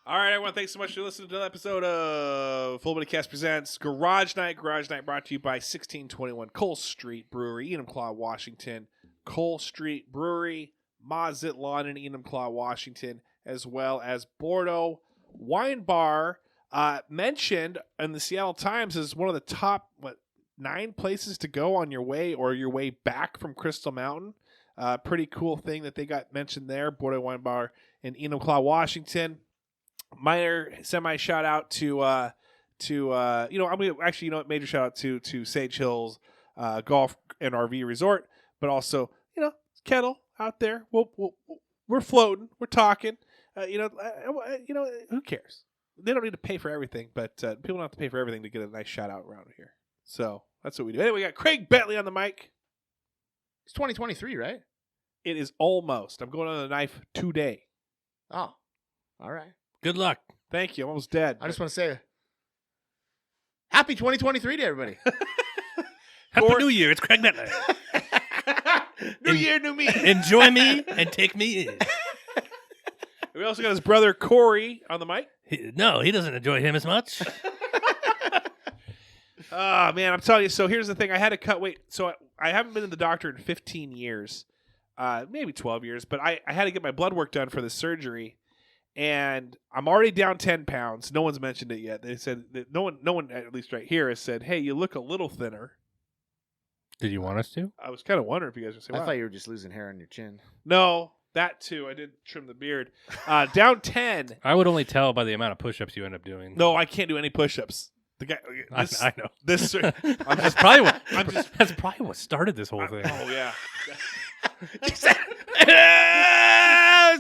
All right, everyone. Thanks so much for listening to the episode of Full Body Cast Presents Garage Night. Garage Night brought to you by 1621 Cole Street Brewery, Enumclaw, Washington. Cole Street Brewery, Mazatlan in Enumclaw, Washington, as well as Bordeaux Wine Bar, mentioned in the Seattle Times as one of the top 9 places to go on your way or your way back from Crystal Mountain. Pretty cool thing that they got mentioned there. Bordeaux Wine Bar in Enumclaw, Washington. Minor semi shout out to I'm gonna actually major shout out to Sage Hills Golf and RV Resort, but also Kettle out there. We're floating, we're talking. Who cares? They don't need to pay for everything, but people don't have to pay for everything to get a nice shout out around here. So that's what we do. Anyway, we got Craig Bentley on the mic. It's 2023, right? It is almost. I'm going on the knife today. Oh, all right. Good luck. Thank you. I'm almost dead. I just want to say happy 2023 to everybody. Happy New Year. It's Craig Bentley. New year, new me. Enjoy me and take me in. We also got his brother Corey on the mic. No, he doesn't enjoy him as much. Oh, man, I'm telling you. So here's the thing. I had to cut weight. So I haven't been to the doctor in 15 years, maybe 12 years, but I had to get my blood work done for the surgery. And I'm already down 10 pounds. No one's mentioned it yet. They said that no one, at least right here, has said, hey, you look a little thinner. Did you want us to? I was kind of wondering if you guys would say, wow. I thought you were just losing hair on your chin. No, that too. I did trim the beard. Down 10. I would only tell by the amount of push-ups you end up doing. No, I can't do any push-ups. The guy, I know. That's probably what started this whole thing. Oh, yeah.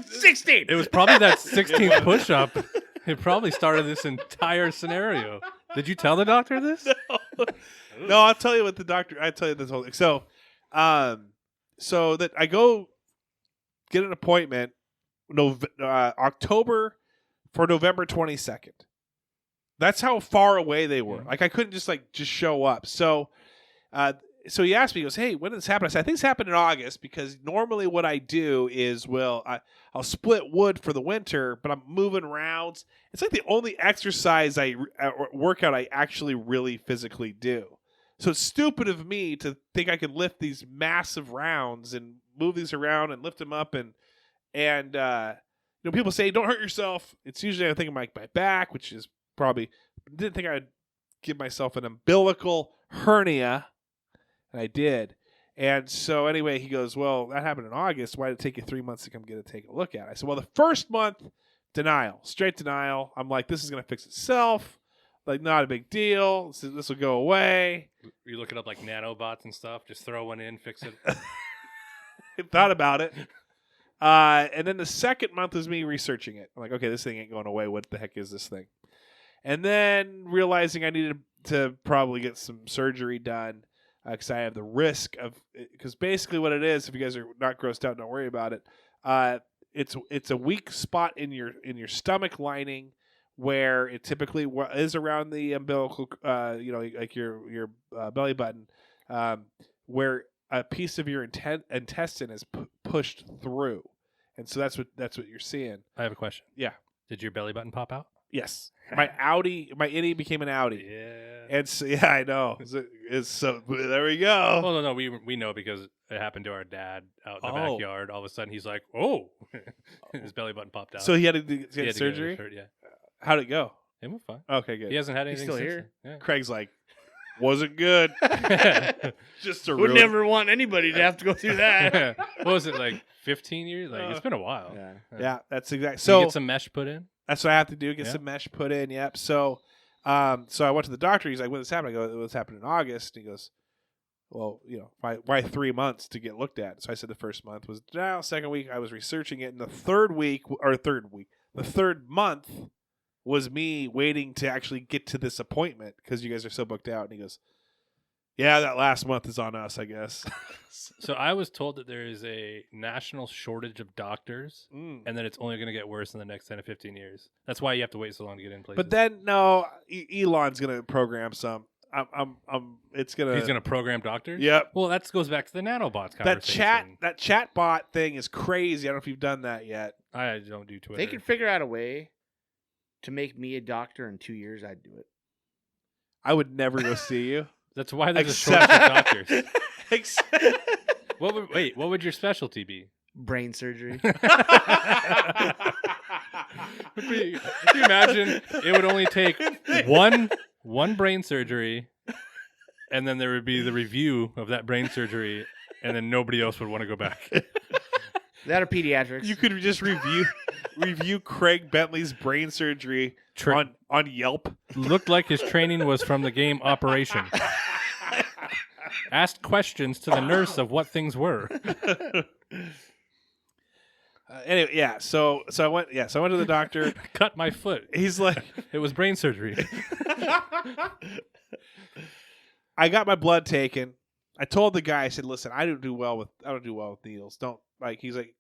16. It was probably that 16th push-up. It probably started this entire scenario. Did you tell the doctor this? No, I'll tell you what the doctor. I tell you this whole thing. So that I go get an appointment, October for November 22nd. That's how far away they were. Like I couldn't just show up. So he asked me, he goes, hey, when did this happen? I said, I think this happened in August because normally what I do is, I'll split wood for the winter, but I'm moving rounds. It's like the only exercise workout I actually really physically do. So it's stupid of me to think I could lift these massive rounds and move these around and lift them up. And people say, don't hurt yourself. It's usually I think of my back, which is probably, didn't think I'd give myself an umbilical hernia. And I did. And so anyway, he goes, well, that happened in August. Why did it take you 3 months to come take a look at it? I said, well, the first month, denial, straight denial. I'm like, this is going to fix itself. Like, not a big deal. This will go away. You look it up like nanobots and stuff. Just throw one in, fix it. I thought about it. And then the second month was me researching it. I'm like, okay, this thing ain't going away. What the heck is this thing? And then realizing I needed to probably get some surgery done. Because I have the risk of, because basically what it is, if you guys are not grossed out, don't worry about it. It's a weak spot in your stomach lining where it typically is around the umbilical, like your belly button, where a piece of your intestine is pushed through, and so that's what you're seeing. I have a question. Yeah. Did your belly button pop out? Yes. My innie became an outie. Yeah. And so, yeah, I know. It's so there we go. Well, no, we know because it happened to our dad out in the backyard. All of a sudden, he's like, "Oh," his belly button popped out. So he had to get surgery. Yeah. How'd it go? It went fine. Okay, good. He hasn't had anything still since here? then. Yeah. Craig's like, wasn't good. Just to Would ruin. never want anybody to have to go through that. What was it, like 15 years? Like it's been a while. Yeah, that's exactly. So So get some mesh put in. that's what I have to do. Get some mesh put in. Yep. So, so I went to the doctor. He's like, "When this happened?" I go, "It was happened in August." And he goes, "Well, why 3 months to get looked at?" So I said the first month was denial. Second week I was researching it, and the third month was me waiting to actually get to this appointment because you guys are so booked out. And he goes, yeah, that last month is on us, I guess. So I was told that there is a national shortage of doctors and that it's only going to get worse in the next 10 to 15 years. That's why you have to wait so long to get in places. But then, no, Elon's going to program some. He's going to program doctors? Yep. Well, that goes back to the nanobots conversation. That chatbot thing is crazy. I don't know if you've done that yet. I don't do Twitter. They can figure out a way to make me a doctor in 2 years, I'd do it. I would never go see you. That's why there's Except- a shortage of doctors. Except- What would your specialty be? Brain surgery. Can you imagine? It would only take one brain surgery, and then there would be the review of that brain surgery, and then nobody else would want to go back. That or pediatrics. You could just review Craig Bentley's brain surgery on Yelp. Looked like his training was from the game Operation. Asked questions to the nurse of what things were. Anyway, yeah. So I went to the doctor. Cut my foot. He's like, It was brain surgery. I got my blood taken. I told the guy, I said, listen, I don't do well with needles. Don't like. He's like,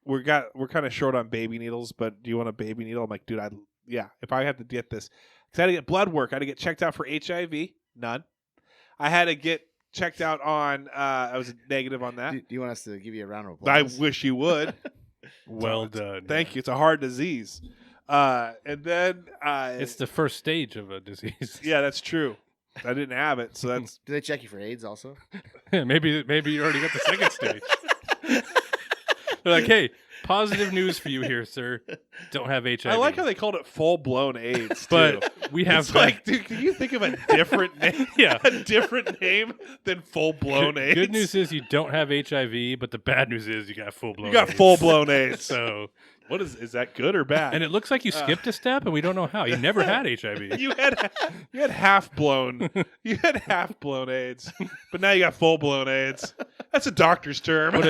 we're kind of short on baby needles, but do you want a baby needle? I'm like, dude, if I have to get this, because I had to get blood work. I had to get checked out for HIV. None. I had to get checked out on. I was negative on that. Do you want us to give you a round of I applause? wish you would. Well done. Thank you. It's a hard disease. And then It's the first stage of a disease. yeah, that's true. I didn't have it, so that's Do they check you for AIDS also? maybe you already got the second stage. They're like, hey, positive news for you here, sir. Don't have HIV. I like how they called it full blown AIDS. But too. we have It's like, dude, can you think of a different name? Yeah. A different name than full blown AIDS. Good news is you don't have HIV, but the bad news is you got full blown. you got full blown AIDS. So, What is that good or bad? and it looks like you skipped a step, and we don't know how. You never had HIV. you had half blown AIDS, but now you got full blown AIDS. That's a doctor's term.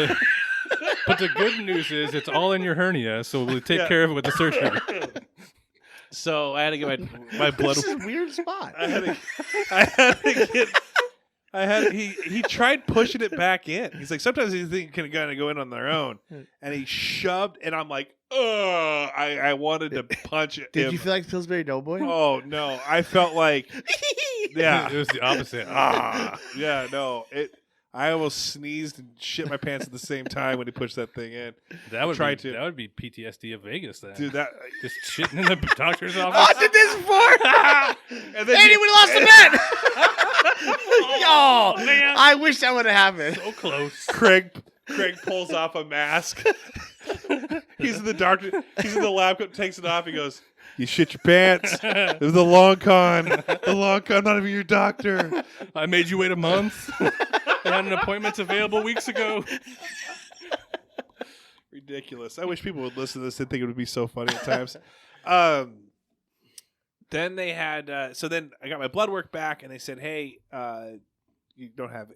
But the good news is it's all in your hernia, so we'll take Yeah. care of it with the surgery. So I had to get my blood. This is a weird spot. He tried pushing it back in. He's like, sometimes these things can kind of go in on their own, and he shoved, and I'm like, ugh, I wanted to punch it. Did you feel like Pillsbury Doughboy? Oh no, I felt like, It yeah, was the opposite. yeah, no, I almost sneezed and shit my pants at the same time when he pushed that thing in. That would be PTSD of Vegas then. Dude, that Just shitting in the doctor's Oh, I office. did this before. and then And he would have lost the bet. Oh, man. I wish that would have happened. So close. Craig pulls off a mask. He's in the lab coat, takes it off. He goes, "You shit your pants. It was the long con. The long con. Not even your doctor." I made you wait a month. I had an appointment available weeks ago. Ridiculous. I wish people would listen to this and think it would be so funny at times. Then they had. So then I got my blood work back, and they said, "Hey, you don't have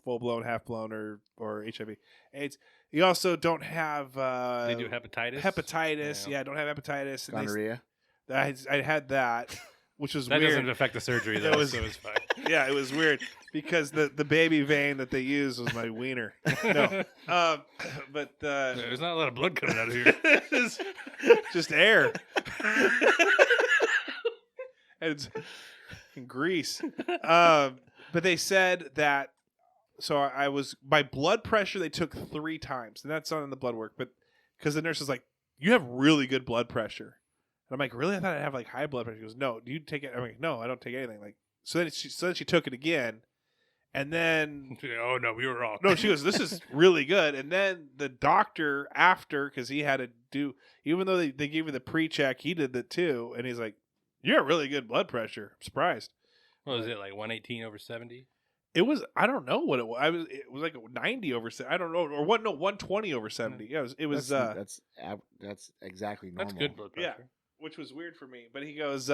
full blown, half blown, or HIV, AIDS. You also don't have. They do hepatitis. Hepatitis. Yeah, I don't have hepatitis. And Gonorrhea. I had that, which was That weird. doesn't affect the surgery, though, so it's fine. Yeah, it was weird because the baby vein that they used was my wiener. No, but There's not a lot of blood coming out of here. it's just air and it's in grease. But they said that. So I was my blood pressure. They took 3 times, and that's not in the blood work. But because the nurse was like, "You have really good blood pressure," and I'm like, "Really? I thought I'd have like high blood pressure." She goes, "No, do you take it?" I'm like, "No, I don't take anything." Like, so then she took it again, and then Oh, no, we were wrong. no, she goes, "This is really good." And then the doctor after, because he had to do, even though they gave me the pre-check, he did that too, and he's like, "You have really good blood pressure." I'm surprised. What was it, like 118/70? It was, I don't know what it was. It was like 90 over 70. I don't know, or what? No, 120 over 70. Yeah, it was. That's exactly normal. That's good blood Yeah. pressure. Which was weird for me. But he goes,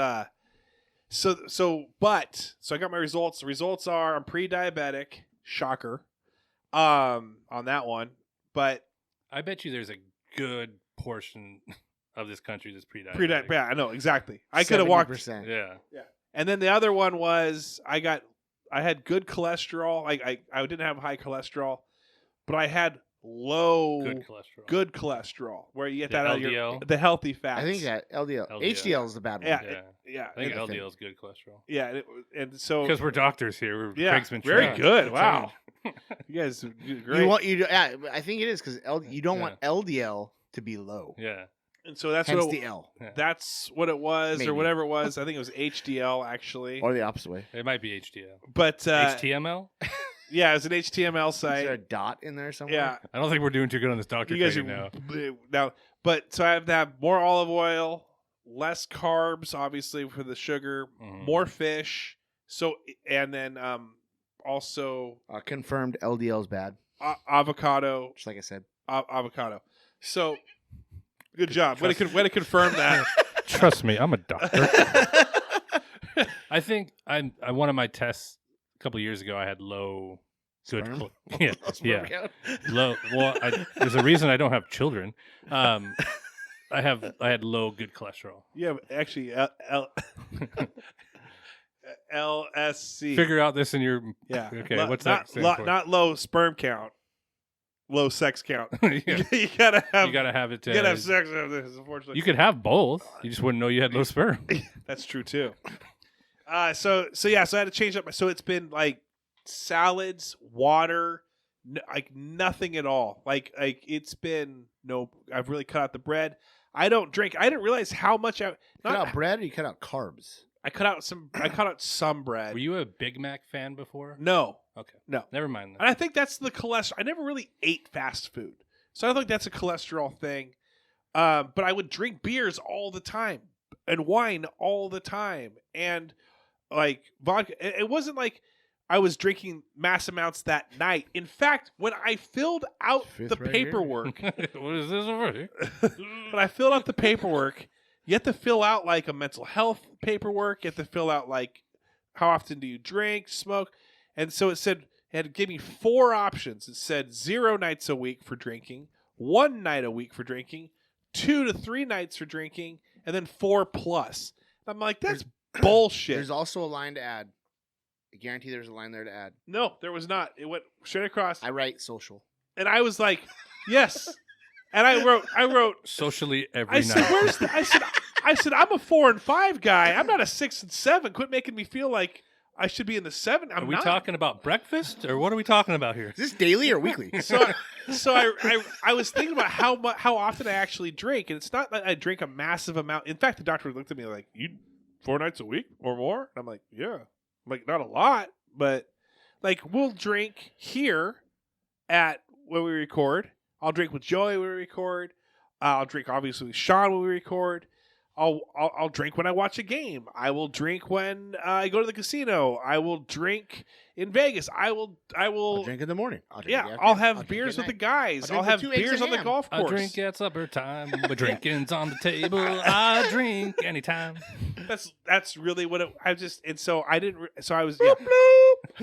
so I got my results. The results are I'm pre-diabetic. Shocker. On that one. But I bet you there's a good portion of this country that's pre-diabetic. yeah, I know exactly. I could have walked. 70%. Yeah. And then the other one was I had good cholesterol. I didn't have high cholesterol, but I had low Good cholesterol. where you get The that out of LDL? the healthy fats. I think that LDL. HDL is the bad one. Yeah. Yeah. Yeah. I think the thing. LDL is good cholesterol. Yeah, and so Because we're doctors here. yeah, Craig's been very trained. good. Wow, you guys do great. Yeah, I think it is because you don't want LDL to be low. Yeah. And so that's Hence what the L. that's what it was, Maybe. or whatever it was. I think it was HDL actually. Or the opposite way. It might be HDL. But HTML? yeah, it's an HTML Is there a site. dot in there somewhere? Yeah, I don't think we're doing too good on this doctor you guys training are now. now. But so I have to have more olive oil, less carbs, obviously for the sugar, Mhm. more fish. So and then also Confirmed LDL is bad, avocado, just like I said. avocado. So good job. Way to confirm that. Trust me, I'm a doctor. I think I one of my tests a couple years ago. I had low good. Sperm? Yeah. Low. Well, there's a reason I don't have children. I had low good cholesterol. Yeah, actually, LSC. Figure out this in your. Yeah. Okay, what's that stand for? Not low sperm count, low sex count. Yeah. you gotta have. You gotta have it. You gotta have sex after this. Unfortunately, You could have both. You just wouldn't know you had low sperm. that's true too. So I had to change up. So it's been like salads, water, like nothing at all. Like it's been no. I've really cut out the bread. I don't drink. I didn't realize how much I Cut out bread or you cut out carbs? I cut out some bread. Were you a Big Mac fan before? No. Okay. No. Never mind. And I think that's the cholesterol. I never really ate fast food. So I think that's a cholesterol thing. But I would drink beers all the time and wine all the time. And like vodka. It wasn't like I was drinking mass amounts that night. In fact, when I filled out Fifth the right here. paperwork, What is this over here? when I filled out the paperwork, you have to fill out like a mental health paperwork. You have to fill out like how often do you drink, smoke. And so it had to give me 4 options. It said 0 nights a week for drinking, 1 night a week for drinking, 2 to 3 nights for drinking, and then 4 plus. I'm like, that's bullshit. There's also a line to add. I guarantee there's a line there to add. No, there was not. It went straight across. I write social. And I was like, yes. And I wrote Socially every I night. said, where's the, I said, I'm a 4 and 5 guy. I'm not a 6 and 7. Quit making me feel like I should be in the 7. Are we talking about breakfast or what are we talking about here? Is this daily or weekly? So I was thinking about how often I actually drink, and it's not that I drink a massive amount. In fact, the doctor looked at me like, "You 4 nights a week or more?" And I'm like, "Yeah." I'm like, not a lot, but like we'll drink here at when we record. I'll drink with Joey when we record. I'll drink obviously with Sean when we record. I'll drink when I watch a game. I will drink when I go to the casino. I will drink in Vegas. I'll drink in the morning. I'll drink after. I'll have I'll drink beers at with the night. guys. I'll I'll drink have with 2 eggs beers and on the ham. golf I course. drink at supper time. The drinking's on the table. I drink anytime. That's really what it. I just and so I didn't. So I was. Yeah.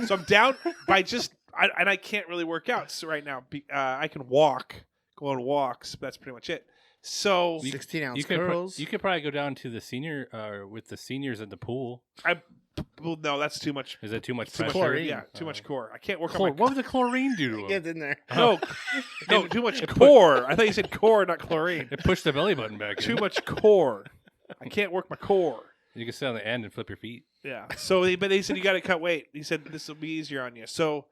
So I'm down by just. And I can't really work out so right now. I can walk, go on walks. But that's pretty much it. So 16-ounce You could, curls. you could probably go down to the senior with the seniors at the pool. well, no, that's too much. Is that too much Too much pressure? chlorine. Yeah, too much core. I can't work Chlor- on my. what would the chlorine do to him? Get in there. No, too much core. I thought you said core, not chlorine. It pushed the belly button back Too in. much core. I can't work my core. You can sit on the end and flip your feet. Yeah. So, but they said you got to cut weight. He said this will be easier on you. So,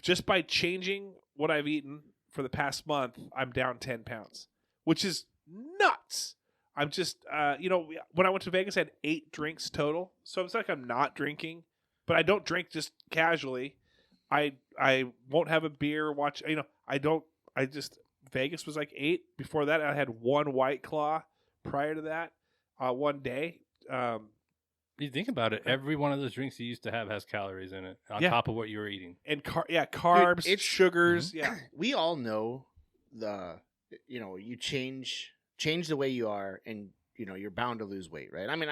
just by changing what I've eaten for the past month, I'm down 10 pounds, which is nuts. I'm just, when I went to Vegas, I had 8 drinks total. So it's like I'm not drinking, but I don't drink just casually. I won't have a beer. Vegas was like 8. Before that, I had 1 White Claw. Prior to that, one day. You think about it, every one of those drinks you used to have has calories in it on Yeah. top of what you were eating. And carbs, it's- sugars. Yeah. We all know you change the way you are, and you're bound to lose weight, right? I mean,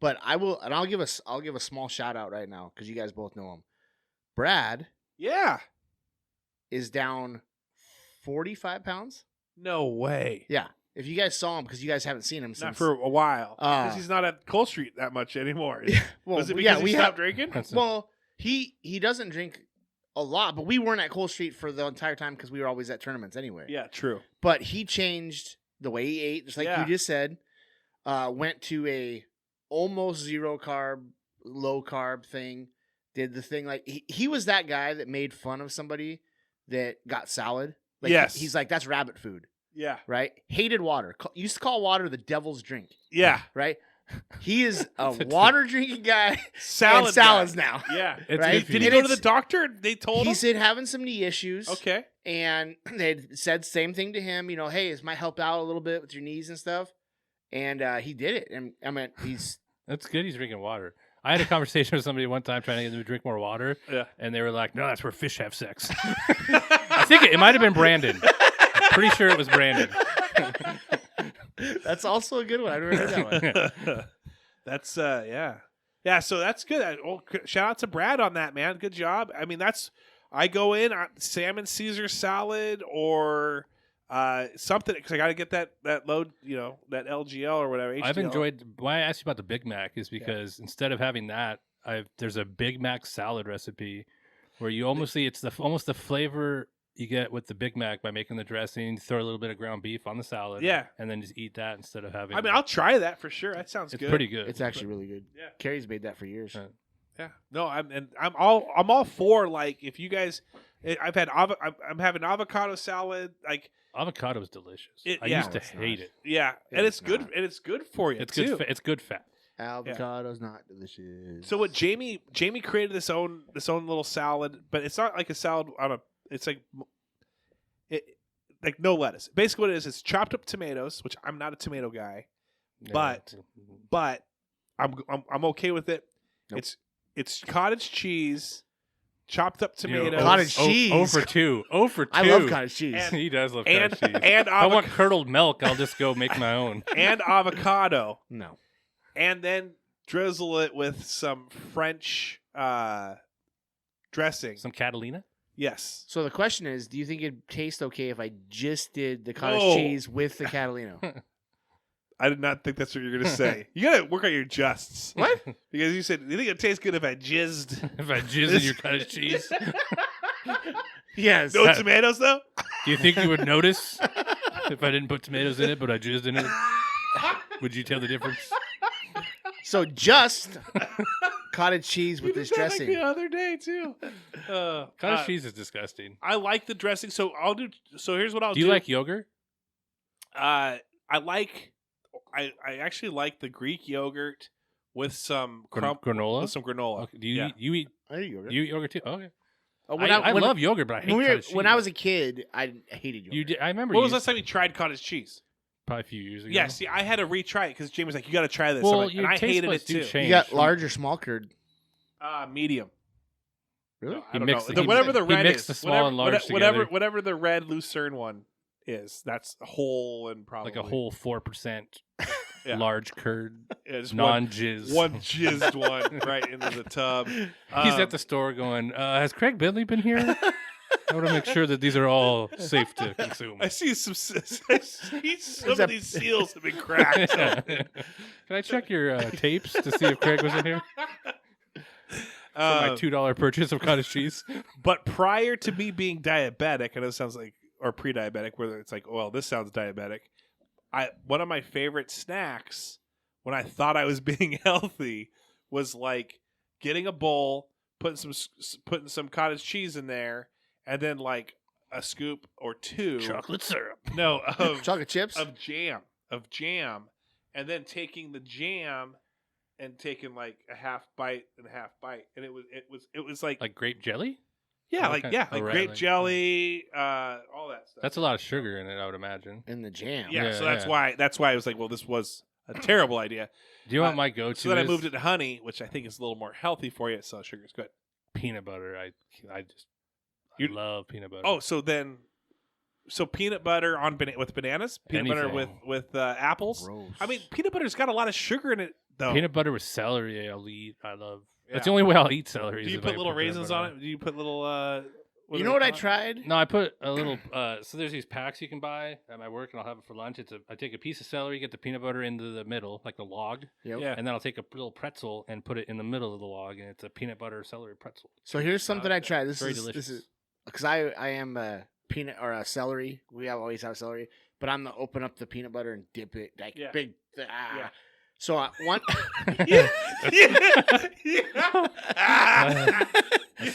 I'll give a small shout out right now because you guys both know him. Brad Yeah. is down 45 pounds. No way. Yeah, if you guys saw him, because you guys haven't seen him since. Not for a while. Because Uh, he's not at Cole Street that much anymore. well, Was it because we he have. stopped drinking? Well, he doesn't drink a lot, but we weren't at Cole Street for the entire time because we were always at tournaments anyway. Yeah, true. But he changed the way he ate, just like Yeah. you just said. Went to a almost 0 carb, low carb thing. Did the thing like he was that guy that made fun of somebody that got salad. Like, Yes. he's like, that's rabbit food. Yeah. right? Hated water. Used to call water the devil's drink, Yeah. right? He is a water drinking guy. Salad and salads guy. now. Yeah. It's Right? iffy. Did he And go to the it's- doctor? They told him? He's been having some knee issues. Okay. And they said same thing to him, hey, this might help out a little bit with your knees and stuff. And he did it. And I mean, That's good. He's drinking water. I had a conversation with somebody one time trying to get them to drink more water, Yeah. and they were like, "No, that's where fish have sex." I think it might have been Brandon. I'm pretty sure it was Brandon. that's also a good one. I've never heard that one. That's yeah. So that's good. Shout out to Brad on that, man. Good job. I mean, I go in salmon Caesar salad or something because I got to get that load, that LGL or whatever. HDL. I've enjoyed. Why I asked you about the Big Mac is because instead of having that, there's a Big Mac salad recipe where you almost see almost the flavor you get with the Big Mac by making the dressing, throw a little bit of ground beef on the salad, Yeah. and then just eat that instead of having. I mean, I'll try that for sure. That sounds It's good. pretty good. It's actually really good. Yeah. Carrie's made that for years. Yeah. No, I'm all for, like, if you guys, I'm having avocado salad, like. Avocado is delicious. I used to it's hate not. it. Yeah, and It's it's good. not. And it's good for you. It's too. good. It's good fat. Avocado's not delicious. So what Jamie created this own little salad, but it's not like a salad on a. It's like no lettuce. Basically, what it is, it's chopped up tomatoes, which I'm not a tomato guy, But- but I'm okay with it. Nope. It's cottage cheese, chopped up tomatoes, Cottage cheese. 0 for 2. 0 for 2. I love cottage cheese. And- He does love and cottage cheese. and If I want avoc- curdled milk, I'll just go make my own. and avocado, No. and then drizzle it with some French dressing. Some Catalina? Yes. So the question is, do you think it'd taste okay if I just did the cottage No. cheese with the Catalino? I did not think that's what you were going to say. You got to work on your justs. What? Because you said, you think it tastes good if I jizzed. If I jizz in your cottage cheese? Yes. No tomatoes, though? Do you think you would notice if I didn't put tomatoes in it, but I jizzed in it? Would you tell the difference? So just cottage cheese with You this did that, like, dressing. the other day, too. Cottage cheese is disgusting. I like the dressing. So here's what I'll do. Do you like yogurt? I actually like the Greek yogurt with some Granola? With some granola. Okay. Do you Yeah. eat, you eat I eat yogurt. you eat yogurt too? Okay. Oh, I love yogurt, but I hate cottage cheese. when I was a kid, I hated yogurt. You did, I remember When you was the last time you tried cottage cheese? probably a few years ago. Yeah, see, I had to retry it because Jamie was like, "You got to try this." Well, I'm like, your and I taste hated buds it do too. change. You got from- large or small curd? Medium. Really? I He don't mixed- know. he Whatever the he red mixed is. the small and large together. Whatever the red Lucerne one is. That's whole and probably like a whole 4% Yeah. large curd, yeah, just non-jizz. one jizzed one right into the tub. He's at the store going, has Craig Bentley been here? I want to make sure that these are all safe to consume. I see some of these seals have been cracked. Can I check your tapes to see if Craig was in here? For my $2 purchase of cottage cheese. But prior to me being diabetic, I know it sounds like, or pre-diabetic, where it's like, well, this sounds diabetic. One of my favorite snacks when I thought I was being healthy was like getting a bowl, putting some cottage cheese in there, and then like a scoop or two Chocolate syrup. No, of Chocolate chips? of jam, and then taking the jam and taking like a half bite, and it was like Like grape jelly? like right, grape like- jelly, all that stuff. That's a lot of sugar in it, I would imagine. In the jam. yeah. Yeah, So yeah. that's why I was like, well, this was a terrible idea. Do you know what my go-to So then I is? moved it to honey, which I think is a little more healthy for you. So sugar's good. Peanut butter. I You- love peanut butter. Oh, so peanut butter with bananas, peanut butter Anything. with apples. Gross. I mean, peanut butter's got a lot of sugar in it, though. Peanut butter with celery, I'll eat. I love. That's the Yeah. only way I'll eat celery. Do is you if put I little peanut raisins butter on it? Do you put little? You know what I tried? No, I put a little. So there's these packs you can buy at my work, and I'll have it for lunch. I take a piece of celery, get the peanut butter into the middle, like the log, Yep. Yeah. and then I'll take a little pretzel and put it in the middle of the log, and it's a peanut butter celery pretzel. So here's something I tried. This Very is delicious. because I am a peanut or a celery. We always have celery, but I'm gonna open up the peanut butter and dip it like Yeah. big. Yeah. So one. yeah.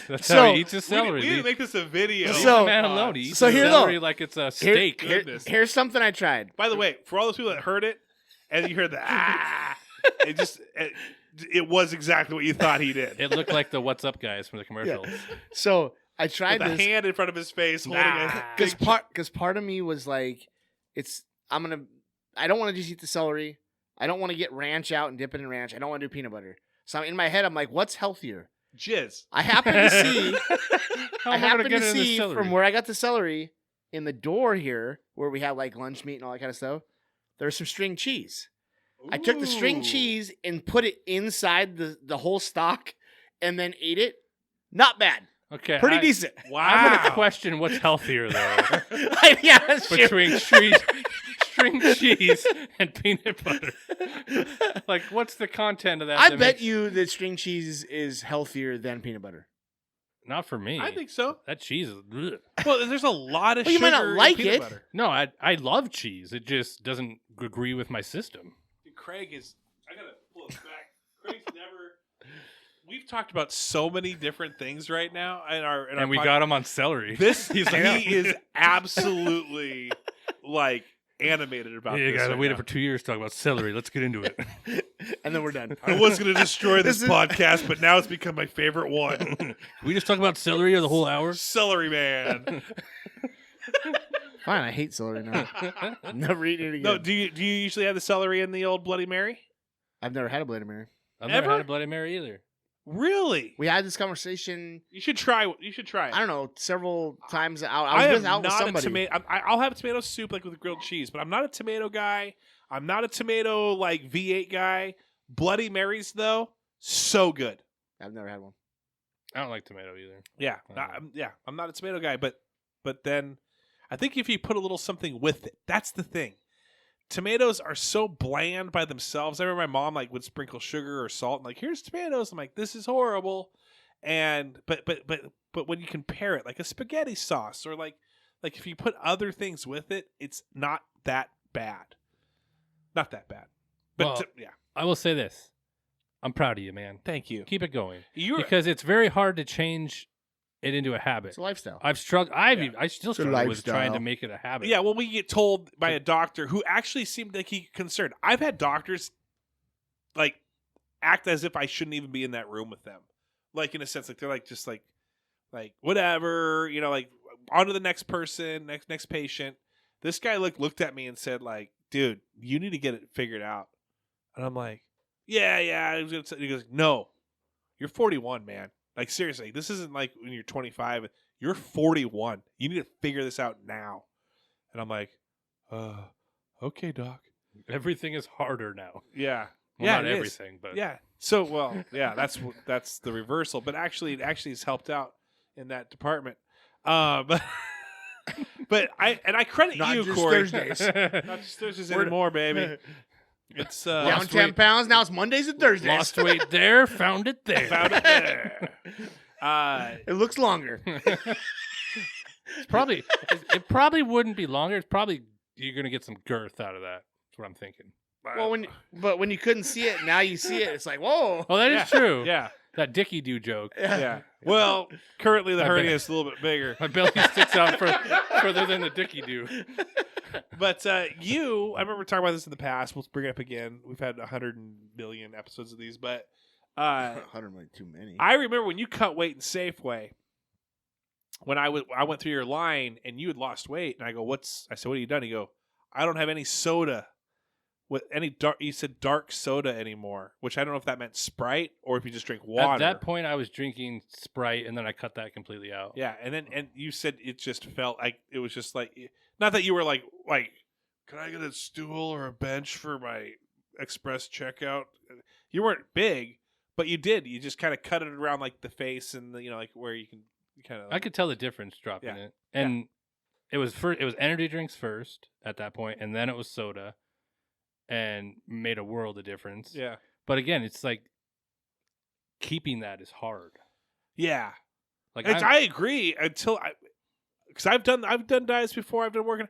That's So- how he eats his We celery. need to make this a video. Leave So- the man alone. He eats so his here, celery though. like it's a steak. Here's something I tried. By the way, for all those people that heard it, and you heard the it was exactly what you thought he did. It looked like the "What's Up" guys from the commercials. So I With tried the this hand in front of his face, holding a because part of me was like, I don't want to just eat the celery. I don't want to get ranch out and dip it in ranch. I don't want to do peanut butter. So in my head, I'm like, what's healthier? jizz. I happen to see. How I am I happen gonna get to into see celery? from where I got the celery in the door here, where we have like lunch meat and all that kind of stuff. There's some string cheese. I took the string Ooh. cheese and put it inside the whole stock, and then ate it. Not bad. Okay, Pretty decent. Wow. I'm gonna question what's healthier though, Yeah, that's true. between string cheese and peanut butter. Like, what's the content of that? I that bet makes- you that string cheese is healthier than peanut butter. Not for me. I think so. that cheese is. Ugh. Well, there's a lot of Well, you sugar might not in like peanut it. butter. No, I love cheese. It just doesn't agree with my system. Craig is. I gotta pull this back. Craig's never. We've talked about so many different things right now in our And we got him on celery. this. He's he like, is absolutely like animated about "Yeah, this. guys, I right waited now. for 2 years to talk about celery. Let's get into it." And then we're done. I was going to destroy this This is- podcast, but now it's become my favorite one. Can we just talk about celery the whole hour? Celery man. Fine, I hate celery now. I'm never eating it again. No, do you usually have the celery in the old Bloody Mary? I've never had a Bloody Mary. I've never Ever? had a Bloody Mary either. Really? We had this conversation. You should try. You should try it. I don't know, several times out. I I was am with out with not a somebody. tomato. I'll have tomato soup like with grilled cheese, but I'm not a tomato guy. I'm not a tomato like V8 guy. Bloody Marys though, so good. I've never had one. I don't like tomato either. Yeah, I'm not a tomato guy, but then I think if you put a little something with it, that's the thing. Tomatoes are so bland by themselves. I remember my mom like would sprinkle sugar or salt and like, here's tomatoes. I'm like, this is horrible. And but when you compare it, like a spaghetti sauce or like if you put other things with it, it's not that bad. Not that bad. But Well, yeah, I will say this. I'm proud of you, man. thank you. Keep it going. You're Because it's very hard to change it into a habit. It's a lifestyle. I've struggled. I still It's a struggle with trying to lifestyle. make it a habit. yeah. Well, we get told by a doctor who actually seemed like he concerned. I've had doctors like act as if I shouldn't even be in that room with them. Like in a sense, like they're like just like whatever, you know, like on to the next person, next patient. This guy looked at me and said, like, dude, you need to get it figured out. And I'm like, yeah. He goes, no, you're 41, man. Like seriously, this isn't like when you're 25. You're 41. You need to figure this out now. And I'm like, okay, doc. Everything is harder now. Yeah. Well, yeah, not it is. everything, but Yeah. So well, yeah, that's the reversal. But actually, it actually has helped out in that department. But I credit Not you, just Corey. Thursdays. Not just Thursdays anymore, baby. It's Down Lost 10 weight. pounds. Now it's Mondays and Thursdays. lost weight there, found it there. found it there. It looks longer. It's probably it probably wouldn't be longer. It's probably you're gonna get some girth out of that. That's what I'm thinking. Well, when you couldn't see it, now you see it. It's like, whoa. Oh, that is true. Yeah. That Dickie do joke. Yeah. Well, currently the My hernia bad. is a little bit bigger. My belly sticks out further than the Dickie do. But I remember talking about this in the past. We'll bring it up again. We've had 100 million episodes of these, but 100 might be too many. I remember when you cut weight in Safeway. When I went through your line and you had lost weight, and I go, I said, what have you done? You go, I don't have any soda with any dark. You said dark soda anymore, which I don't know if that meant Sprite or if you just drink water. At that point, I was drinking Sprite, and then I cut that completely out. Yeah, and you said it just felt like it was just like, not that you were like, can I get a stool or a bench for my express checkout? You weren't big, but you did. You just kind of cut it around like the face and the, like where you can kind of. I could tell the difference dropping Yeah. it, and it was energy drinks first at that point, and then it was soda, and made a world of difference. Yeah. But again, it's like keeping that is hard. Yeah. Like I agree because I've done diets before. I've been working.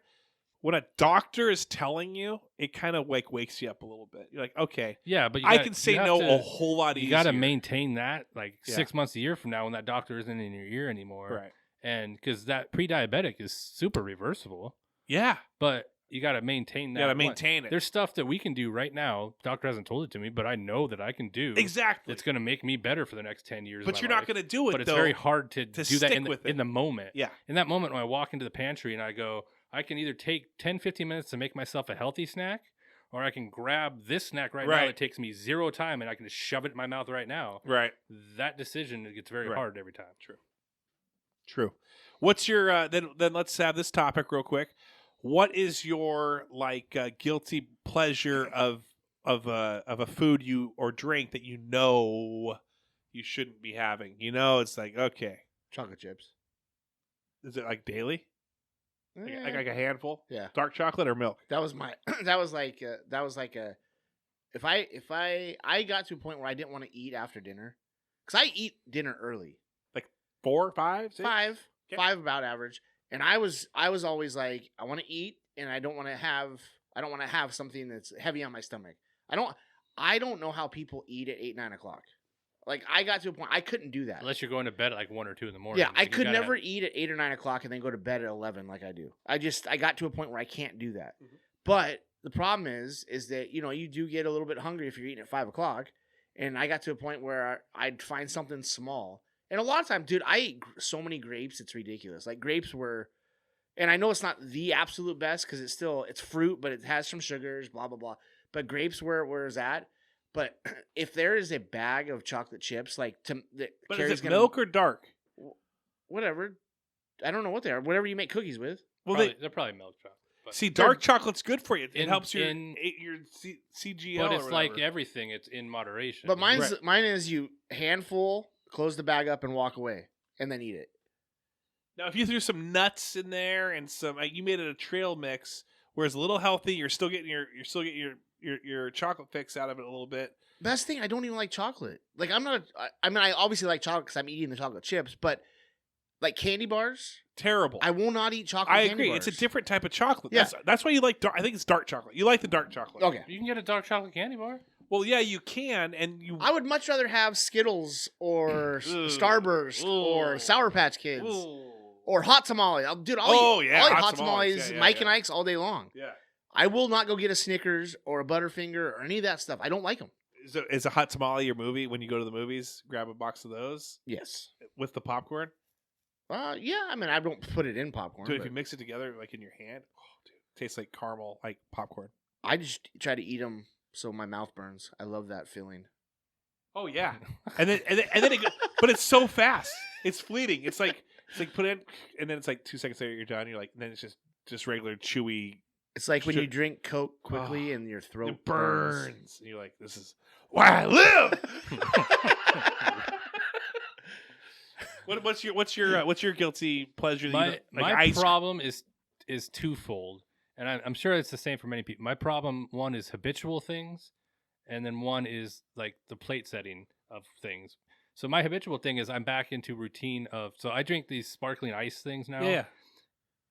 when a doctor is telling you, it kind of like wakes you up a little bit. You're like, okay, Yeah, but I can say no a whole lot easier. You got to maintain that like Yeah. 6 months a year from now when that doctor isn't in your ear anymore. Right. And because that pre-diabetic is super reversible, Yeah. but you got to maintain that. You got to maintain it. There's stuff that we can do right now. Doctor hasn't told it to me, but I know that I can do. Exactly. It's going to make me better for the next 10 years. But of you're my not life. going to do it, But it's though, very hard to do that in the moment. Yeah. In that moment when I walk into the pantry and I go, I can either take 10, 15 minutes to make myself a healthy snack, or I can grab this snack right now that takes me 0 time and I can just shove it in my mouth right now. Right. That decision, it gets very hard every time. True. What's your then let's have this topic real quick. What is your like guilty pleasure of a food you or drink that you know you shouldn't be having? You know, it's like, okay. Chocolate chips. Is it like daily? Like a handful? Yeah. Dark chocolate or milk? That was my. That was like a. If I got to a point where I didn't want to eat after dinner, because I eat dinner early. 4, 5, 6? 5, Okay. 5 about average, and I was always like, I want to eat, and I don't want to have something that's heavy on my stomach. I don't know how people eat at 8, 9 o'clock. Like, I got to a point I couldn't do that. Unless you're going to bed at like 1 or 2 in the morning. Yeah, I Like, you could gotta never eat at 8 or 9 o'clock and then go to bed at 11 like I do. I got to a point where I can't do that. Mhm. But the problem is that, you know, you do get a little bit hungry if you're eating at 5 o'clock. And I got to a point where I'd find something small. And a lot of times, dude, I ate so many grapes, it's ridiculous. Like, grapes were, and I know it's not the absolute best because it's fruit, but it has some sugars, blah, blah, blah. But grapes where it's at. But if there is a bag of chocolate chips, like, But is it milk or dark? Whatever. I don't know what they are. Whatever you make cookies with. Well, they're probably milk chocolate. But see, dark chocolate's good for you. It In- helps your in- CGL. But or it's like whatever. everything. It's in moderation. But mine is you handful, close the bag up, and walk away, and then eat it. Now, if you threw some nuts in there and some, you made it a trail mix, where it's a little healthy, you're still getting your chocolate fix out of it a little bit. Best thing, I don't even like chocolate. Like, I obviously like chocolate because I'm eating the chocolate chips, but like candy bars, Terrible. I will not eat chocolate. I candy agree. bars. It's a different type of chocolate. Yeah. That's why you like dark. I think it's dark chocolate. You like the dark chocolate. Okay. You can get a dark chocolate candy bar. Well, yeah, you can, and you. I would much rather have Skittles or Ooh. Starburst or Ooh. Sour Patch Kids Ooh. or hot tamale. I'll eat Oh, yeah, I'll eat hot hot tamales. tamales, Yeah, Mike yeah. and Ike's all day long. Yeah. I will not go get a Snickers or a Butterfinger or any of that stuff. I don't like them. Is a hot tamale your movie when you go to the movies? Grab a box of those Yes. with the popcorn. Yeah. I mean, I don't put it in popcorn. Dude, if but you mix it together like in your hand, dude, it tastes like caramel, like popcorn. I just try to eat them so my mouth burns. I love that feeling. Oh yeah, and then it go, but it's so fast. It's fleeting. It's like put in, and then it's like 2 seconds later you're done. You're like, and then it's just regular chewy. It's like when Sure. you drink Coke quickly and your throat It burns. And you're like, this is where I live. What's your guilty pleasure? That My problem is twofold, and I'm sure it's the same for many people. My problem, one is habitual things, and then one is like the plate setting of things. So my habitual thing is I'm back into routine of, so I drink these sparkling ice things now. Yeah.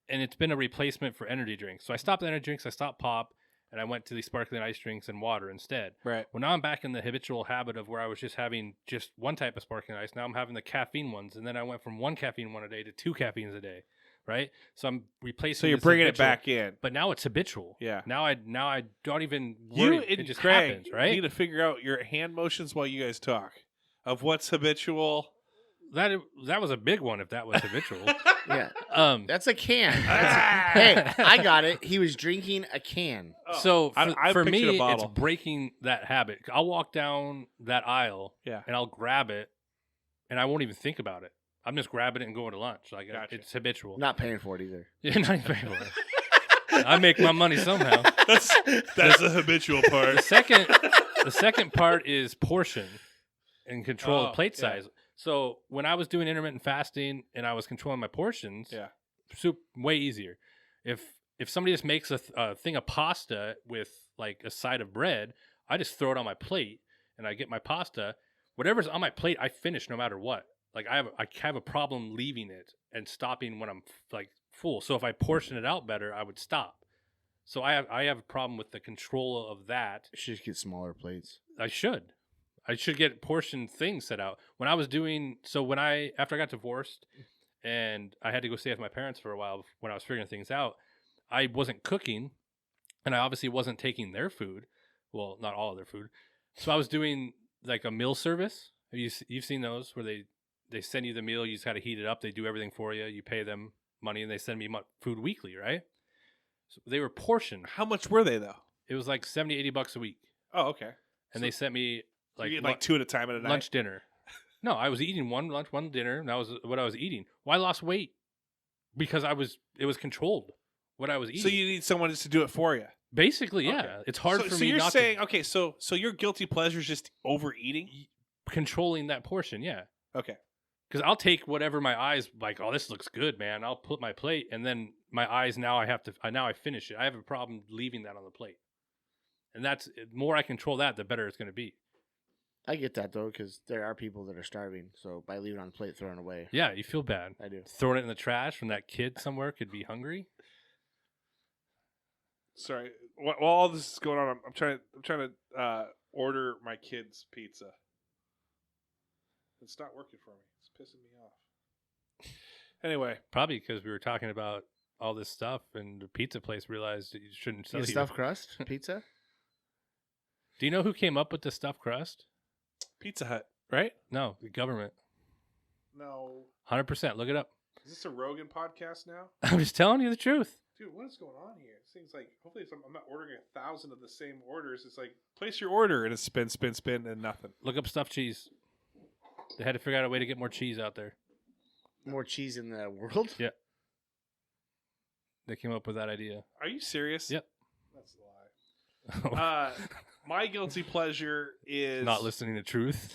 And it's been a replacement for energy drinks. So I stopped the energy drinks, I stopped pop, and I went to these sparkling ice drinks and water instead. Right. Well, now I'm back in the habitual habit of where I was just having just one type of sparkling ice. Now I'm having the caffeine ones, and then I went from 1 caffeine one a day to 2 caffeines a day, right? So I'm replacing. So you're this bringing it habitual- back in. but now it's habitual. Yeah. Now I don't even worry. It just happens, You right? need to figure out your hand motions while you guys talk of what's habitual. That was a big one. If that was habitual, Yeah. That's a can. Ah. Hey, I got it. He was drinking a can. So I for pictured me, a bottle. it's breaking that habit. I'll walk down that aisle, Yeah. and I'll grab it, and I won't even think about it. I'm just grabbing it and going to lunch. Like Gotcha. it's habitual. Not paying for it either. Yeah, not even paying for it. I make my money somehow. That's the habitual part. The second part is portion and control of plate yeah. size. So when I was doing intermittent fasting and I was controlling my portions, Yeah. way easier. If somebody just makes a thing of pasta with like a side of bread, I just throw it on my plate and I get my pasta. Whatever's on my plate, I finish no matter what. Like I have a problem leaving it and stopping when I'm like full. So if I portion it out better, I would stop. So I have a problem with the control of that. You should just get smaller plates. I should get portion things set out. When I was doing after I got divorced and I had to go stay with my parents for a while when I was figuring things out, I wasn't cooking, and I obviously wasn't taking their food. Well, not all of their food. So I was doing like a meal service. You've seen those where they send you the meal, you just got to heat it up. They do everything for you. You pay them money, and they send me food weekly, right? So they were portioned. How much were they though? It was like $70-$80 a week, Oh, okay. and they sent me Like, like like 2 at a time at a night. lunch, dinner. No, I was eating one lunch, one dinner. And that was what I was eating. Well, I lost weight because it was controlled what I was eating. So you need someone just to do it for you. Basically, yeah. Okay. It's hard for so me you're not saying, okay, so your guilty pleasure is just overeating? controlling that portion, yeah. Okay. Because I'll take whatever my eyes like. Oh, this looks good, man. I'll put my plate, and then my eyes. Now I finish it. I have a problem leaving that on the plate, and that's the more I control that, the better it's going to be. I get that though, because there are people that are starving. So by leaving on the plate, throwing it away, Yeah, you feel bad. I do. Throwing it in the trash when that kid somewhere could be hungry. Sorry. While all this is going on, I'm trying to order my kids pizza. It's not working for me. It's pissing me off. Anyway, Probably because we were talking about all this stuff, and the pizza place realized that you shouldn't sell You stuffed crust pizza. Do you know who came up with the stuffed crust? Pizza Hut, right? No, the government. No. 100%. Look it up. Is this a Rogan podcast now? I'm just telling you the truth. Dude, what is going on here? It seems like, hopefully if I'm not ordering 1,000 of the same orders. It's like, place your order, and it's spin, and nothing. Look up stuffed cheese. They had to figure out a way to get more cheese out there. More cheese in the world. Yeah. They came up with that idea. Are you serious? Yep. That's a lie. My guilty pleasure is Not listening to truth.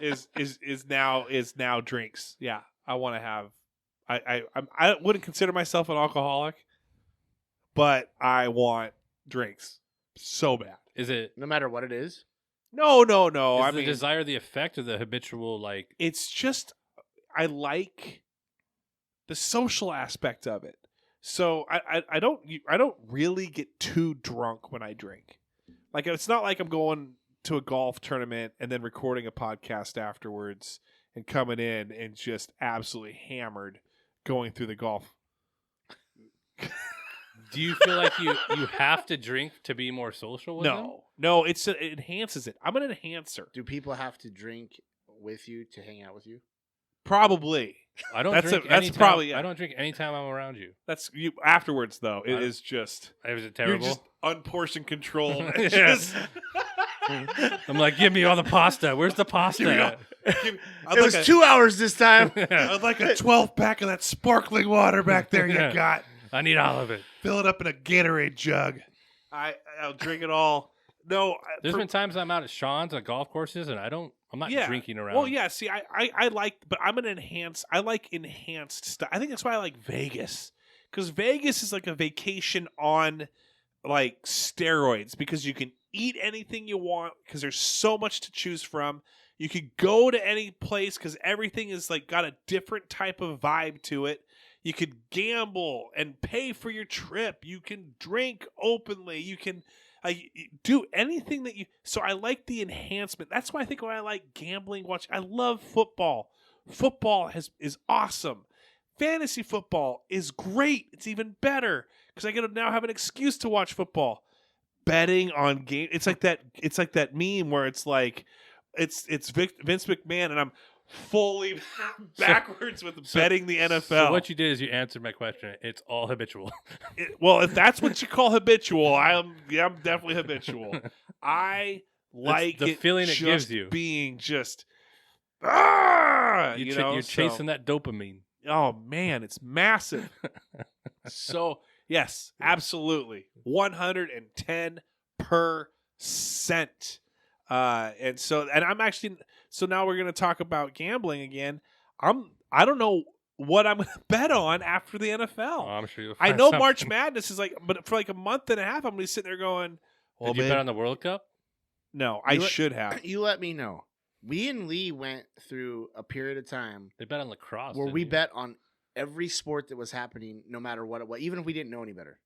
is now drinks. Yeah, I want to have. I wouldn't consider myself an alcoholic, but I want drinks so bad. Is it? No matter what it is. No. Is I the mean, desire the effect of the habitual like? it's just I like the social aspect of it. So I don't really get too drunk when I drink. Like, it's not like I'm going to a golf tournament and then recording a podcast afterwards and coming in and just absolutely hammered going through the golf. Do you feel like you have to drink to be more social with them? No, it enhances it. I'm an enhancer. Do people have to drink with you to hang out with you? Probably. I don't That's drink a- that's anytime. probably- yeah. I don't drink anytime I'm around you. That's you afterwards though. It I- is just Is it you're terrible? just unportion control. Yeah. It's just I'm like, give me all the pasta. Where's the pasta? Here we go. at? I'd It like was 2 hours this time. I'd like a 12-pack of that sparkling water back there you Yeah. got. I need all of it. Fill it up in a Gatorade jug. I'll drink it all. No, There's been times I'm out at Sean's at golf courses and I'm not drinking around. Well, yeah. See, I like, but I'm an enhanced. I like enhanced stuff. I think that's why I like Vegas, because Vegas is like a vacation on like steroids, because you can eat anything you want because there's so much to choose from. You could go to any place because everything is like got a different type of vibe to it. You could gamble and pay for your trip. You can drink openly. You can do anything that you. So I like the enhancement. That's why I think I like gambling. I love football. Football is awesome. Fantasy football is great. It's even better because I get to now have an excuse to watch football. Betting on game. It's like that meme where it's like it's Vince McMahon and I'm fully backwards with betting the NFL. So what you did is you answered my question. It's all habitual. Well, if that's what you call habitual, I'm definitely habitual. I like the it feeling it just gives you. being just You're chasing that dopamine. Oh man, it's massive. So yes, absolutely, 110%. And I'm actually. So now we're going to talk about gambling again. I don't know what I'm going to bet on after the NFL. Oh, I'm sure you'll I find know something. March Madness is like, but for like a month and a half, I'm going to be sitting there going, "Well, Did you man, bet on the World Cup? no, I should have." You let me know. We and Lee went through a period of time They bet on lacrosse. where didn't we you? bet on every sport that was happening, no matter what it was, even if we didn't know any better.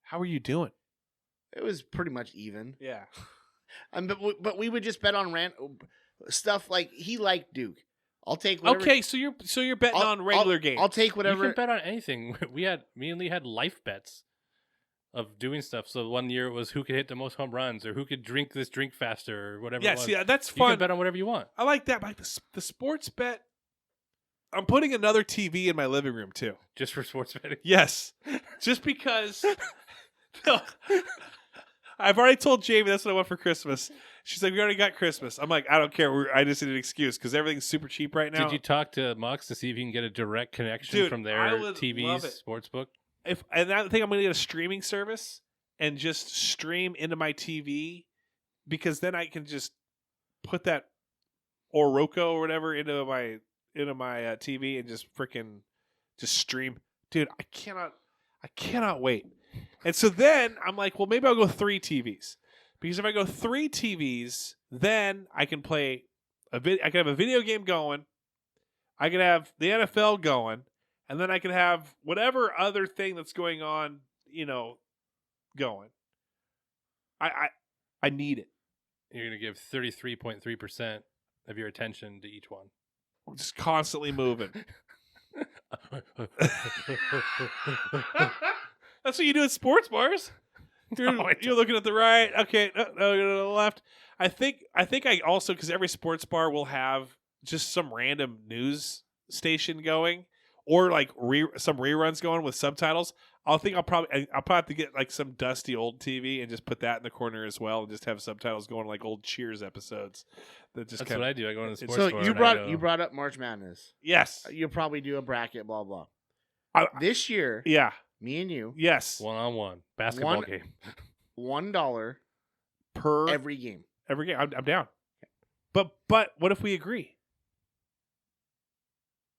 How are you doing? It was pretty much even. Yeah. But we would just bet on stuff like he liked Duke. I'll take whatever. Okay, so you're betting on regular games. I'll take whatever. You can bet on anything. Me and Lee had life bets of doing stuff. So one year it was who could hit the most home runs or who could drink this drink faster or whatever. Yeah, it was. see, that's You fun. can bet on whatever you want. I like that. Like the sports bet. I'm putting another TV in my living room too. Just for sports betting. Yes, just because. No. I've already told Jamie that's what I want for Christmas. She's like, we already got Christmas. I'm like, I don't care. I just need an excuse because everything's super cheap right now. Did you talk to Mux to see if you can get a direct connection Dude, from I their would TV's love it. sportsbook? And I think I'm going to get a streaming service and just stream into my TV because then I can just put that Oroco or whatever into my TV and just freaking just stream. Dude, I cannot wait. And so then I'm like, well, maybe I'll go 3 TVs. Because if I go 3 TVs, then I can play I can have a video game going. I can have the NFL going, and then I can have whatever other thing that's going on, going. I need it. You're going to give 33.3% of your attention to each one. I'm just constantly moving. That's what you do at sports bars. You're looking at the right. Okay, no, go to the left. I think I also, because every sports bar will have just some random news station going, or like some reruns going with subtitles. I'll probably have to get like some dusty old TV and just put that in the corner as well, and just have subtitles going like old Cheers episodes. That's what I do. I go into the sports So bar. you brought up March Madness. Yes. You'll probably do a bracket, blah blah. This year, Yeah. me and you, Yes. 1-on-1 basketball game. $1 Per every game. Every game. I'm down. But what if we agree?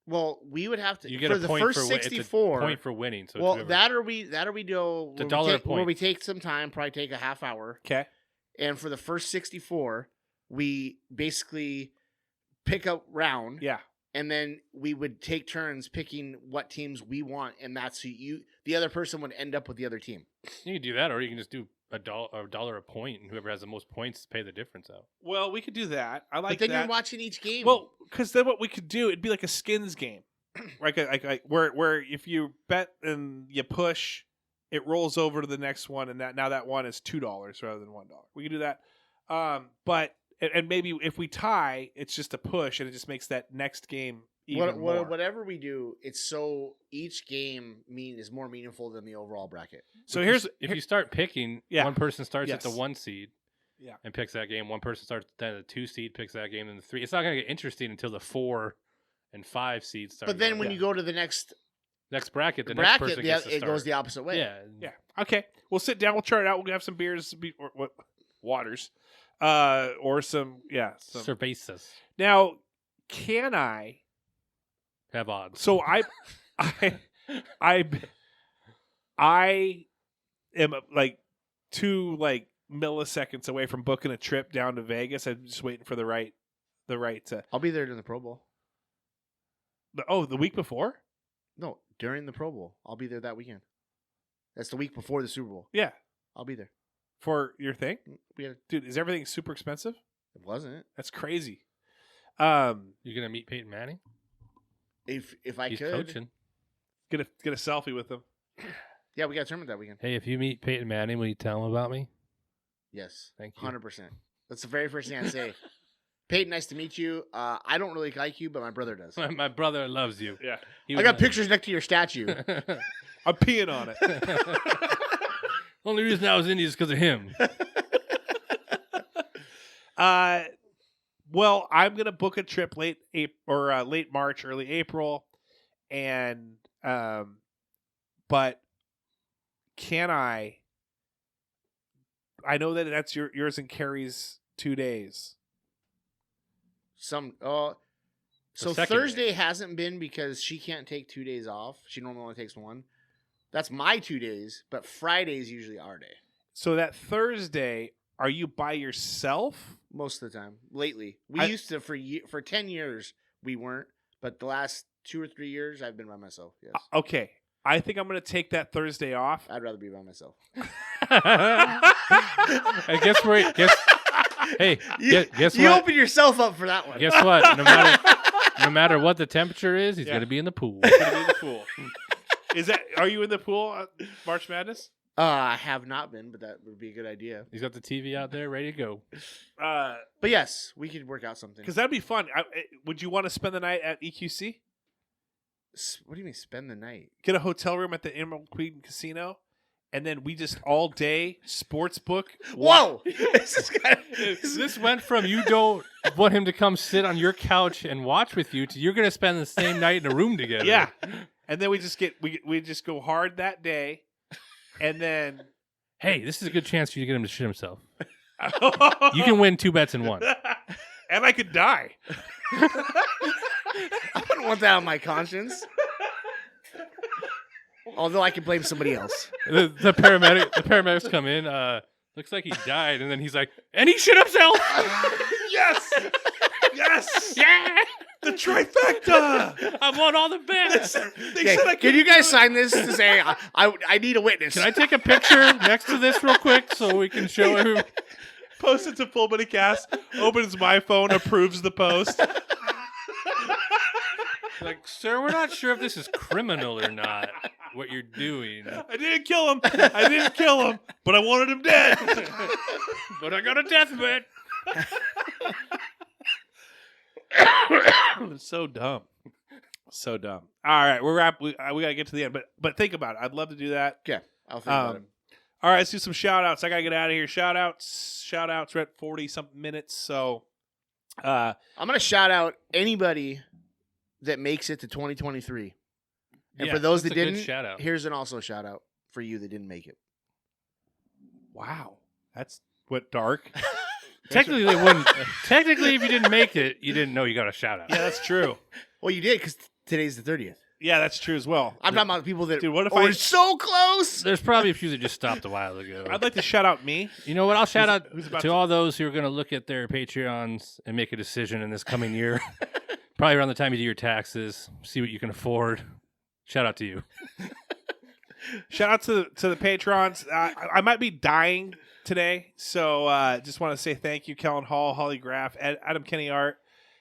Well, we would have to You get for a the point first for 64 point for winning. So well, it's that or we do It's $1 a point. where we take some time, probably take a half hour, Okay. and for the first 64, we basically pick a round, Yeah. and then we would take turns picking what teams we want, and that's who the other person would end up with the other team. You can do that, or you can just do a dollar a point, and whoever has the most points pay the difference out. Well, we could do that. I like But then that. you're watching each game. Well, because then what we could do, it'd be like a skins game, like where if you bet and you push, it rolls over to the next one, and that one is $2 rather than $1. We could do that. But maybe if we tie, it's just a push, and it just makes that next game even more. Whatever we do, it's so each game is more meaningful than the overall bracket. So if you start picking, Yeah. one person starts at Yes. the 1 seed, Yeah. and picks that game. One person starts at the 2 seed, picks that game, and the 3. It's not going to get interesting until the 4 and 5 seeds start. But then going. when you go to the next next bracket, next bracket, person gets to it start. goes the opposite way. Yeah. Okay, we'll sit down. We'll chart it out. We'll have some beers, or waters, or some Cervezas Now, can I? have odds. So I am like 2 milliseconds away from booking a trip down to Vegas. I'm just waiting for the right. I'll be there during the Pro Bowl. The week before? No, during the Pro Bowl. I'll be there that weekend. That's the week before the Super Bowl. Yeah, I'll be there. for your thing, It dude. Is everything super expensive? wasn't. That's crazy. You're gonna meet Peyton Manning. If I He's could. coaching. Get a selfie with them. Yeah, we got a tournament that weekend. Hey, if you meet Peyton Manning, will you tell him about me? Yes. Thank you. 100%. That's the very first thing I say. Peyton, nice to meet you. I don't really like you, but my brother does. My brother loves you. Yeah, I got pictures next to your statue. I'm peeing on it. Only reason I was in is because of him. Well, I'm gonna book a trip late March, early April, and but can I? I know that that's yours and Carrie's 2 days. So second Thursday hasn't been because she can't take 2 days off. She normally only takes 1. That's my 2 days, but Friday is usually our day. So that Thursday, are you by yourself? Most of the time. Lately. We used to, for 10 years, we weren't. But the last 2 or 3 years, I've been by myself. Yes. Okay. I think I'm going to take that Thursday off. I'd rather be by myself. I guess we're guess. Hey, guess You what? open yourself up for that one. Guess what? No matter what the temperature is, he's Yeah. going to be in the pool. I'm gonna be in the pool. Are you in the pool, March Madness? I have not been, but that would be a good idea. He's got the TV out there ready to go. But yes, we could work out something. Because that'd be fun. Would you want to spend the night at EQC? What do you mean spend the night? Get a hotel room at the Emerald Queen Casino, and then we just all day sports book. Whoa! This went from you don't want him to come sit on your couch and watch with you to you're going to spend the same night in a room together. Yeah, and then we just go hard that day, and then Hey, this is a good chance for you to get him to shit himself. You can win 2 bets in one. And I could die. I wouldn't want that on my conscience. Although I can blame somebody else. The paramedics come in. Looks like he died, and then he's like, and he shit himself. Yes, yes, Yeah, the trifecta. I won all the bets. Okay, can you guys sign this to say I need a witness? Can I take a picture next to this real quick so we can show everyone? Post it to Full Body Cast. Opens my phone, approves the post. Like, sir, we're not sure if this is criminal or not. What you're doing, I didn't kill him, but I wanted him dead. but I got a death bet. So dumb. So dumb. All right, we're wrapped. We got to get to the end, but think about it. I'd love to do that. Okay, I'll think about it. All right, let's do some shout outs. I got to get out of here. Shout outs. We're at 40-something minutes. So I'm going to shout out anybody that makes it to 2023. And for those that didn't, shout out. here's an also shout out for you that didn't make it. wow. That's what dark. Technically, they wouldn't. Technically, if you didn't make it, you didn't know you got a shout out. Yeah, that's true. Well, you did because today's the 30th. Yeah, that's true as well. I'm talking about people that Dude, what if were so close. There's probably a few that just stopped a while ago. I'd like to shout out me. You know what? I'll shout out who's about to to- all those who are going to look at their Patreons and make a decision in this coming year. Probably around the time you do your taxes, see what you can afford. Shout out to you. Shout out to the patrons. I might be dying today, so just want to say thank you, Kellen Hall, Holly Graff, Adam Kenny Art,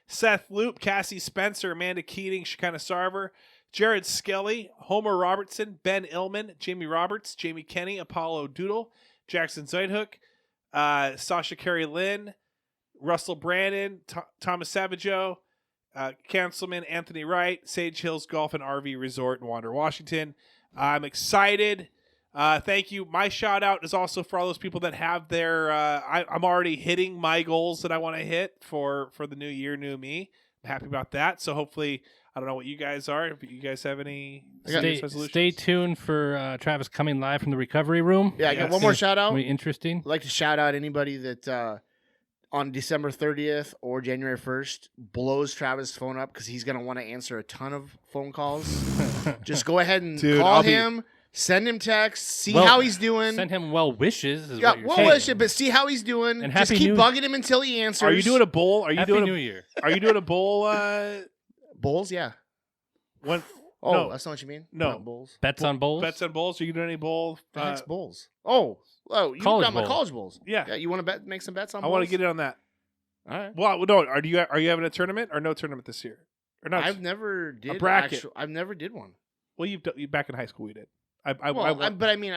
Seth Loop, Cassie Spencer, Amanda Keating, Shekinah Sarver, Jared Skelly, Homer Robertson, Ben Illman, Jamie Roberts, Jamie Kenny, Apollo Doodle, Jackson Zeithook, Sasha Carey Lynn, Russell Brandon, Thomas Savageau, Councilman Anthony Wright, Sage Hills Golf and RV Resort in Wander, Washington. I'm excited. Thank you. My shout out is also for all those people that have their. I'm already hitting my goals that I want to hit for the new year, new me. I'm happy about that. So hopefully, I don't know what you guys are. If you guys have any resolutions. Stay tuned for Travis coming live from the recovery room. Yeah, I got one more shout out. It'll be interesting. I'd like to shout out anybody that on December 30th or January 1st blows Travis' phone up because he's going to want to answer a ton of phone calls. Just go ahead and call him, send him texts, see how he's doing. Send him well wishes. Is Yeah, what you're well saying. wishes, but see how he's doing. And just Happy keep New- bugging him until he answers. Are you doing a bowl? Are you Happy doing New a Year. Are you doing a bowl? bowls? Yeah. When Oh, No. that's not what you mean? No. Not bowls. Bets on bowls? bets on bowls? Are you doing any bowl? The heck's bowls? Oh, you College got my bowl. college bowls. Yeah. Yeah, you want to make some bets on I bowls? want to get in on that. All right. Well, no. Are you having a tournament or no tournament this year? Or not? I've never did bracket. I've never did one. Well, you back in high school we did. But I mean,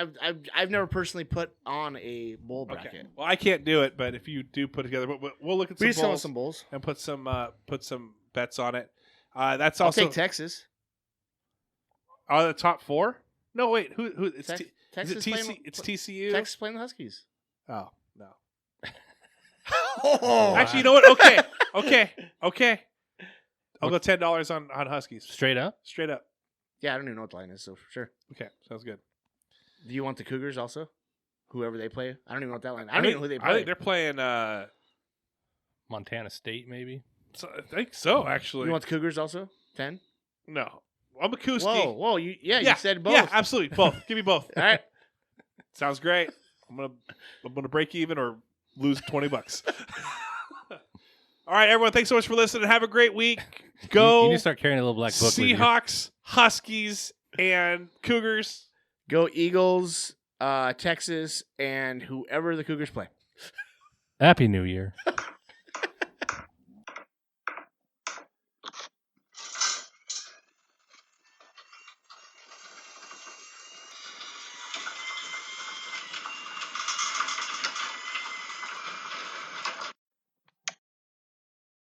I've never personally put on a bowl bracket. Okay. Well, I can't do it, but if you do put together, we'll look at We some just bowls some bowls. and put some bets on it. That's I'll also take Texas. the top 4. No, wait. Who? It's Texas is it TC? playing- It's TCU. Texas playing the Huskies. Oh no. Oh, Actually, you know what? Okay. I'll go $10 on Huskies. Straight up? Straight up. yeah, I don't even know what the line is, so sure. Okay, sounds good. Do you want the Cougars also? Whoever they play, I don't even know what that line. I don't even know who they I play. think they're playing. Montana State, maybe? I think so. Actually, You want the Cougars also? 10. no. I'm a Kuski. Whoa! You said both. Yeah, absolutely. Both. Give me both. All right. Sounds great. I'm gonna break even or lose $20. All right, everyone. Thanks so much for listening. Have a great week. Go You need to start carrying a little black book with you. Seahawks, Huskies, And Cougars. Go Eagles, Texas, and whoever the Cougars play. Happy New Year.